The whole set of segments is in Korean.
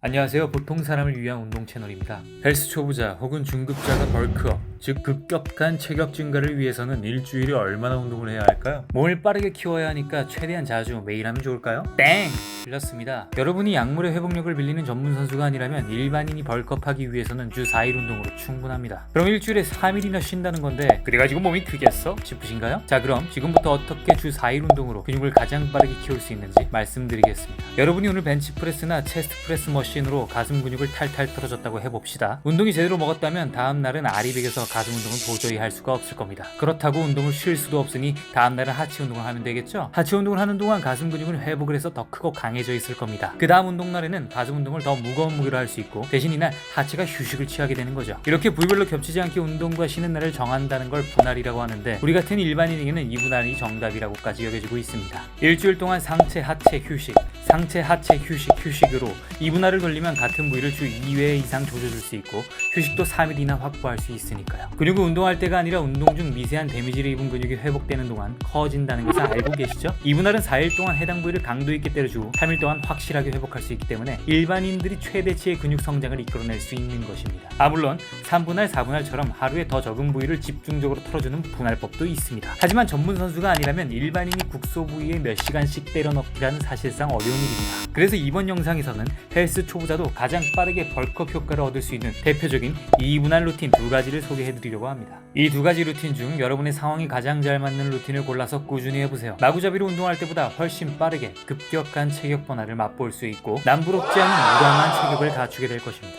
안녕하세요. 보통 사람을 위한 운동 채널입니다. 헬스 초보자 혹은 중급자가 벌크업, 즉 급격한 체격 증가를 위해서는 일주일에 얼마나 운동을 해야 할까요? 몸을 빠르게 키워야 하니까 최대한 자주 매일 하면 좋을까요? 땡! 틀렸습니다. 여러분이 약물의 회복력을 빌리는 전문 선수가 아니라면 일반인이 벌크업하기 위해서는 주 4일 운동으로 충분합니다. 그럼 일주일에 3일이나 쉰다는 건데 그래가지고 몸이 크겠어? 싶으신가요? 자, 그럼 지금부터 어떻게 주 4일 운동으로 근육을 가장 빠르게 키울 수 있는지 말씀드리겠습니다. 여러분이 오늘 벤치프레스나 체스트프레스 머신으로 가슴 근육을 탈탈 털어줬다고 해봅시다. 운동이 제대로 먹었다면 다음날은 아리백에서 가슴 운동은 도저히 할 수가 없을 겁니다. 그렇다고 운동을 쉴 수도 없으니 다음날은 하체 운동을 하면 되겠죠? 하체 운동을 하는 동안 가슴 근육은 회복을 해서 더 크고 강해져 있을 겁니다. 그 다음 운동날에는 가슴 운동을 더 무거운 무게로 할 수 있고 대신 이날 하체가 휴식을 취하게 되는 거죠. 이렇게 부위별로 겹치지 않게 운동과 쉬는 날을 정한다는 걸 분할이라고 하는데 우리 같은 일반인에게는 이 분할이 정답이라고까지 여겨지고 있습니다. 일주일 동안 상체 하체 휴식, 상체 하체 휴식으로 이 분할을 돌리면 같은 부위를 주 2회 이상 조져줄 수 있고 휴식도 3일이나 확보할 수 있으니까요. 근육은 운동할 때가 아니라 운동 중 미세한 데미지를 입은 근육이 회복되는 동안 커진다는 것을 알고 계시죠? 이 분할은 4일 동안 해당 부위를 강도 있게 때려주고 3일 동안 확실하게 회복할 수 있기 때문에 일반인들이 최대치의 근육 성장을 이끌어낼 수 있는 것입니다. 물론 3분할, 4분할처럼 하루에 더 적은 부위를 집중적으로 털어주는 분할법도 있습니다. 하지만 전문 선수가 아니라면 일반인이 국소 부위에 몇 시간씩 때려 넣기라는 사실상 어려운 일입니다. 그래서 이번 영상에서는 헬스 초보자도 가장 빠르게 벌크업 효과를 얻을 수 있는 대표적인 2분할 루틴 2가지를 소개해드리려고 합니다. 이 2가지 루틴 중 여러분의 상황이 가장 잘 맞는 루틴을 골라서 꾸준히 해보세요. 마구잡이로 운동할 때보다 훨씬 빠르게 급격한 체격 변화를 맛볼 수 있고 남부럽지 않은 우량한 체격을 갖추게 될 것입니다.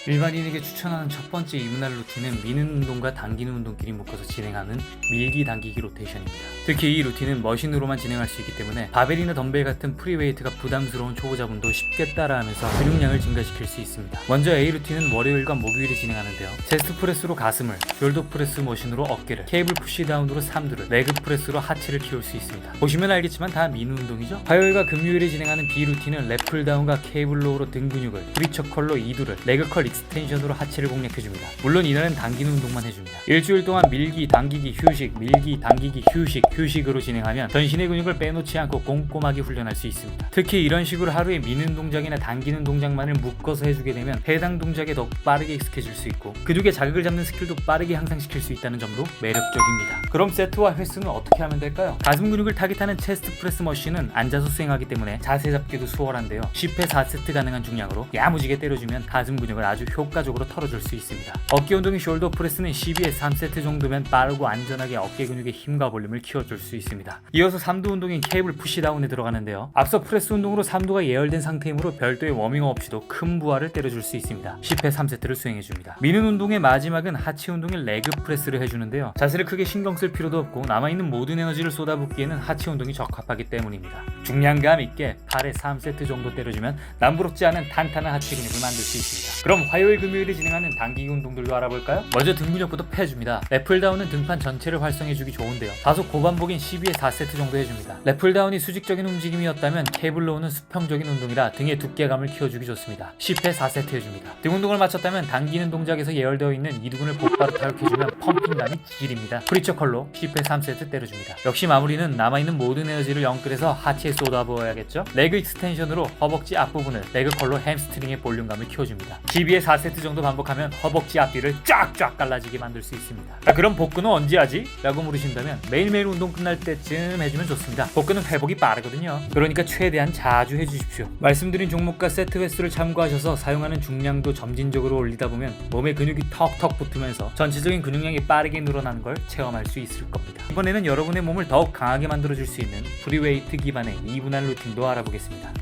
일반인에게 추천하는 첫 번째 2분할 루틴은 미는 운동과 당기는 운동끼리 묶어서 진행하는 밀기 당기기 로테이션입니다. 특히 이 루틴은 머신으로만 진행할 수 있기 때문에 바벨이나 덤벨 같은 프리웨이트가 부담스러운 초보자분도 쉽게 따라하면서 근육량을 증가시킬 수 있습니다. 먼저 A 루틴은 월요일과 목요일에 진행하는데요. 체스트 프레스로 가슴을, 숄더 프레스 머신으로 어깨를, 케이블 푸시다운으로 삼두를, 레그 프레스로 하체를 키울 수 있습니다. 보시면 알겠지만 다 미는 운동이죠. 화요일과 금요일에 진행하는 B 루틴은 랩풀 다운과 케이블 로우로 등 근육을, 브리처 컬로 이두를, 레그 컬 익스텐션으로 하체를 공략해줍니다. 물론 이날은 당기는 운동만 해줍니다. 일주일 동안 밀기, 당기기, 휴식, 밀기, 당기기, 휴식으로 진행하면 전신의 근육을 빼놓지 않고 꼼꼼하게 훈련할 수 있습니다. 특히 이런 식으로 하루에 미는 동작이나 당기는 동작만을 묶어서 해주게 되면 해당 동작에 더 빠르게 익숙해질 수 있고 근육의 자극을 잡는 스킬도 빠르게 향상시킬 수 있다는 점도 매력적입니다. 그럼 세트와 횟수는 어떻게 하면 될까요? 가슴 근육을 타깃하는 체스트 프레스 머신은 앉아서 수행하기 때문에 자세 잡기도 수월한데요. 10회 4세트 가능한 중량으로 야무지게 때려주면 가슴 근육을 아주 효과적으로 털어줄 수 있습니다. 어깨 운동인 숄더 프레스는 12에 3세트 정도면 빠르고 안전하게 어깨 근육의 힘과 볼륨을 키워줄 수 있습니다. 이어서 삼두 운동인 케이블 푸시다운에 들어가는데요. 앞서 프레스 운동으로 삼두가 예열된 상태이므로 별도의 워밍업 없이도 큰 부하를 때려줄 수 있습니다. 10회 3세트를 수행해줍니다. 미는 운동의 마지막은 하체 운동인 레그 프레스를 해주는데요. 자세를 크게 신경 쓸 필요도 없고 남아있는 모든 에너지를 쏟아붓기에는 하체 운동이 적합하기 때문입니다. 중량감 있게 8회 3세트 정도 때려주면 남부럽지 않은 탄탄한 하체 근육을 만들 수 있습니다. 그럼 화요일, 금요일에 진행하는 당기기 운동들도 알아볼까요? 먼저 등 근육부터 패줍니다. 랩풀다운은 등판 전체를 활성해주기 좋은데요. 다소 고반복인 12에 4세트 정도 해줍니다. 랩풀다운이 수직적인 움직임이었다면 케이블로우는 수평적인 운동이라 등의 두께감을 키워주기 좋습니다. 10회 4세트 해줍니다. 등 운동을 마쳤다면 당기는 동작에서 예열되어 있는 이두근을 곧바로 타격해주면 펌핑감이 지질입니다. 프리처 컬로 10회 3세트 때려줍니다. 역시 마무리는 남아있는 모든 에너지를 영끌해서 하체에 쏟아부어야겠죠? 레그 익스텐션으로 허벅지 앞부분을, 레그 컬로 햄스트링의 볼륨감을 키워줍니다. 12에 4세트 정도 반복하면 허벅지 앞뒤를 쫙쫙 갈라지게 만들 수 있습니다. 그럼 복근은 언제 하지? 라고 물으신다면 매일매일 운동 끝날 때쯤 해주면 좋습니다. 복근은 회복이 빠르거든요. 그러니까 최대한 자주 해주십시오. 말씀드린 종목과 세트 횟수를 참고하셔서 사용하는 중량도 점진적으로 올리다 보면 몸에 근육이 턱턱 붙으면서 전체적인 근육량이 빠르게 늘어나는 걸 체험할 수 있을 겁니다. 이번에는 여러분의 몸을 더욱 강하게 만들어줄 수 있는 프리웨이트 기반의 2분할 루틴도 알아보겠습니다.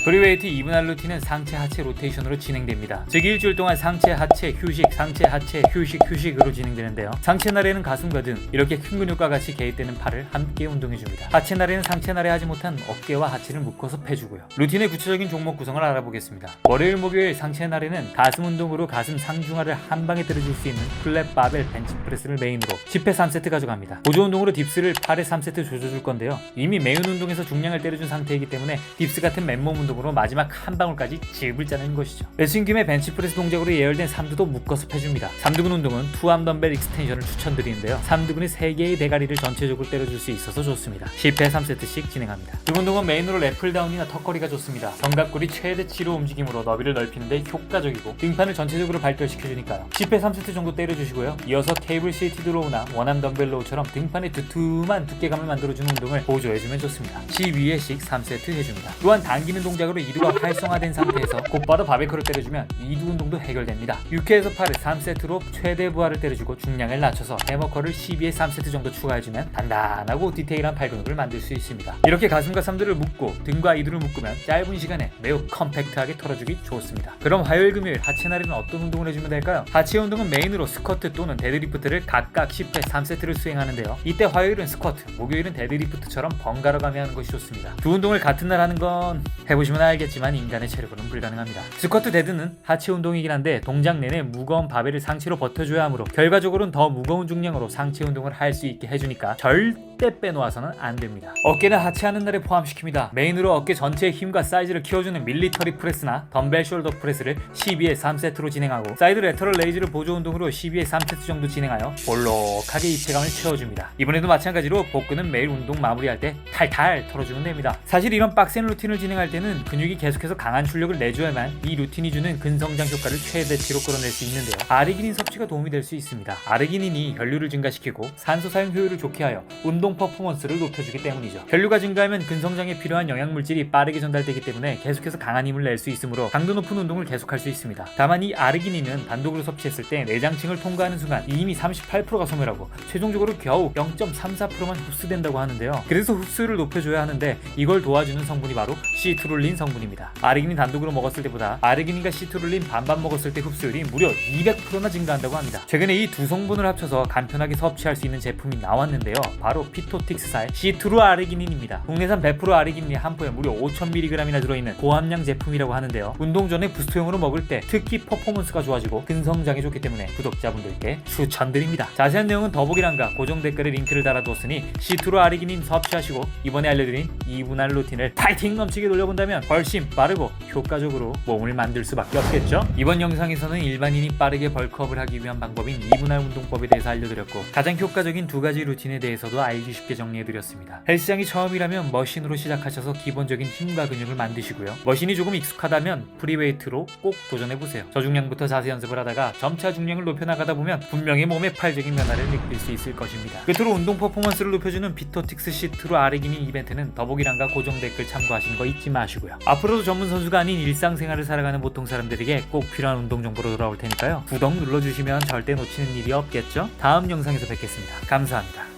프리웨이트 2분할 루틴은 상체 하체 로테이션으로 진행됩니다. 즉 일주일 동안 상체 하체 휴식, 상체 하체 휴식으로 진행되는데요. 상체 날에는 가슴과 등 이렇게 큰 근육과 같이 개입되는 팔을 함께 운동해줍니다. 하체 날에는 상체 날에 하지 못한 어깨와 하체를 묶어서 패주고요. 루틴의 구체적인 종목 구성을 알아보겠습니다. 월요일, 목요일 상체 날에는 가슴 운동으로 가슴 상중하를 한 방에 때려줄 수 있는 플랫 바벨 벤치프레스를 메인으로 10회 3세트 가져갑니다. 보조 운동으로 딥스를 8회 3세트 조져줄 건데요. 이미 메인 운동에서 중량을 때려준 상태이기 때문에 딥스 같은 맨몸 운동 최종적으로 마지막 한 방울까지 즙을 짜는 것이죠. 레슬링 김에 벤치프레스 동작으로 예열된 삼두도 묶어서 펴줍니다. 삼두근 운동은 투암 덤벨 익스텐션을 추천드리는데요. 삼두근이 3개의 대가리를 전체적으로 때려줄 수 있어서 좋습니다. 10회 3세트씩 진행합니다. 두 운동은 메인으로 랩풀다운이나 턱걸이가 좋습니다. 견갑골이 최대치로 움직임으로 너비를 넓히는데 효과적이고 등판을 전체적으로 발달시켜주니까요. 10회 3세트 정도 때려주시고요. 이어서 테이블 시티 드로우나 원암 덤벨 로우처럼 등판에 두툼한 두께감을 만들어주는 운동을 보조해주면 좋습니다. 12회씩 3세트 해줍니다. 또한 당기는 동작으로 이두가 활성화된 상태에서 곧바로 바베큐를 때려주면 이두 운동도 해결됩니다. 6회에서 8회 3세트로 최대 부하를 때려주고 중량을 낮춰서 해머커를 12회 3세트 정도 추가해주면 단단하고 디테일한 팔근육을 만들 수 있습니다. 이렇게 가슴과 삼두를 묶고 등과 이두를 묶으면 짧은 시간에 매우 컴팩트하게 털어주기 좋습니다. 그럼 화요일 금요일 하체 날에는 어떤 운동을 해주면 될까요? 하체 운동은 메인으로 스쿼트 또는 데드리프트를 각각 10회 3세트를 수행하는데요. 이때 화요일은 스쿼트, 목요일은 데드리프트처럼 번갈아 가며 하는 것이 좋습니다. 두 운동을 같은 날 하는 건 해보시면 알겠지만 인간의 체력으로는 불가능합니다. 스쿼트 데드는 하체 운동이긴 한데 동작 내내 무거운 바벨을 상체로 버텨줘야 하므로 결과적으로는 더 무거운 중량으로 상체 운동을 할 수 있게 해주니까 절대 빼놓아서는 안 됩니다. 어깨는 하체 하는 날에 포함시킵니다. 메인으로 어깨 전체의 힘과 사이즈를 키워주는 밀리터리 프레스나 덤벨 숄더 프레스를 12회 3세트로 진행하고 사이드 레터럴 레이즈를 보조 운동으로 12회 3세트 정도 진행하여 볼록하게 입체감을 채워줍니다. 이번에도 마찬가지로 복근은 매일 운동 마무리할 때 탈탈 털어주면 됩니다. 사실 이런 빡센 루틴을 진행할 때는 근육이 계속해서 강한 출력을 내줘야만 이 루틴이 주는 근성장 효과를 최대치로 끌어낼 수 있는데요. 아르기닌 섭취가 도움이 될 수 있습니다. 아르기닌이 혈류를 증가시키고 산소 사용 효율을 좋게 하여 운동 퍼포먼스를 높여주기 때문이죠. 혈류가 증가하면 근성장에 필요한 영양물질이 빠르게 전달되기 때문에 계속해서 강한 힘을 낼 수 있으므로 강도 높은 운동을 계속할 수 있습니다. 다만 이 아르기닌은 단독으로 섭취했을 때 내장층을 통과하는 순간 이미 38%가 소멸하고 최종적으로 겨우 0.34%만 흡수된다고 하는데요. 그래서 흡수율을 높여줘야 하는데 이걸 도와주는 성분이 바로 시트룰린 성분입니다. 아르기닌 단독으로 먹었을 때보다 아르기닌과 시트룰린 반반 먹었을 때 흡수율이 무려 200%나 증가한다고 합니다. 최근에 이 두 성분을 합쳐서 간편하게 섭취할 수 있는 제품이 나왔는데요. 바로 피토틱스사의 시트루 아르기닌입니다. 국내산 100% 아르기닌이 한 포에 무려 5000mg이나 들어있는 고함량 제품이라고 하는데요. 운동 전에 부스트용으로 먹을 때 특히 퍼포먼스가 좋아지고 근성장에 좋기 때문에 구독자분들께 추천드립니다. 자세한 내용은 더보기란과 고정 댓글에 링크를 달아두었으니 시트루 아르기닌 섭취하시고 이번에 알려드린 2분할 루틴을 파이팅 넘치게 돌려본다면 훨씬 빠르고 효과적으로 몸을 만들 수밖에 없겠죠? 이번 영상에서는 일반인이 빠르게 벌크업을 하기 위한 방법인 2분할 운동법에 대해서 알려드렸고 가장 효과적인 두 가지 루틴에 대해서도 알기 쉽게 정리해드렸습니다. 헬스장이 처음이라면 머신으로 시작하셔서 기본적인 힘과 근육을 만드시고요. 머신이 조금 익숙하다면 프리웨이트로 꼭 도전해보세요. 저중량부터 자세 연습을 하다가 점차 중량을 높여나가다 보면 분명히 몸의 팔적인 변화를 느낄 수 있을 것입니다. 끝으로 운동 퍼포먼스를 높여주는 피토틱스 시트루 아르기닌 이벤트는 더보기란과 고정 댓글 참고하시는 거 잊지 마시고요. 앞으로도 전문 선수가 아닌 일상생활을 살아가는 보통 사람들에게 꼭 필요한 운동 정보로 돌아올 테니까요. 구독 눌러주시면 절대 놓치는 일이 없겠죠? 다음 영상에서 뵙겠습니다. 감사합니다.